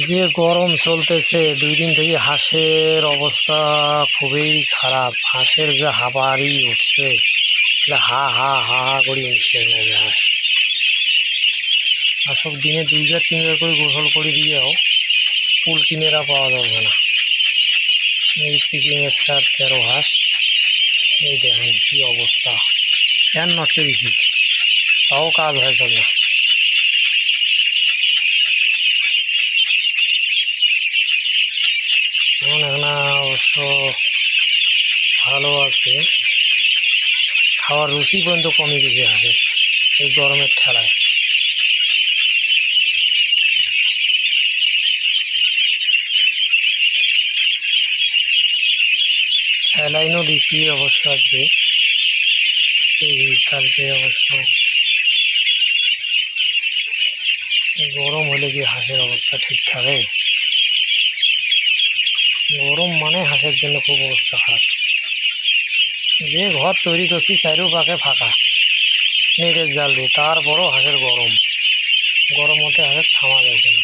যে গরম চলতেছে 2 দিন থেকে হাঁসের অবস্থা খুবই খারাপ। হাঁসের যে হাঁপানি উঠছে, হা হা হা হা করে উঠছে হাঁস। আসক দিনে 2 বার 3 বার করে গোসল করে দিয়েও ফুল কিনেরা পাওয়া যাবে না। এই পিকিং স্টার 13 হাঁস, এই দেখেন কি অবস্থা। ফ্যান নটকে দিছি, তাও কাজ হয়েছে না। এখন অবশ্য ভালো আছে, খাওয়ার রুচি পর্যন্ত কমে গেছে হাঁসের এই গরমের ঠেলায়। স্যালাইনও দিছি অবশ্য আজকে, কালকে অবশ্য। গরম হলে কি হাঁসের অবস্থা ঠিক থাকে? গরম মানে হাঁসের জন্য খুব অবস্থা খারাপ। যে ঘর তৈরি করছি চারিপাশে ফাঁকা, নেটের জাল দিয়ে, তারপরও হাঁসের গরম, গরম হতে হাঁসের থামা যাচ্ছে না।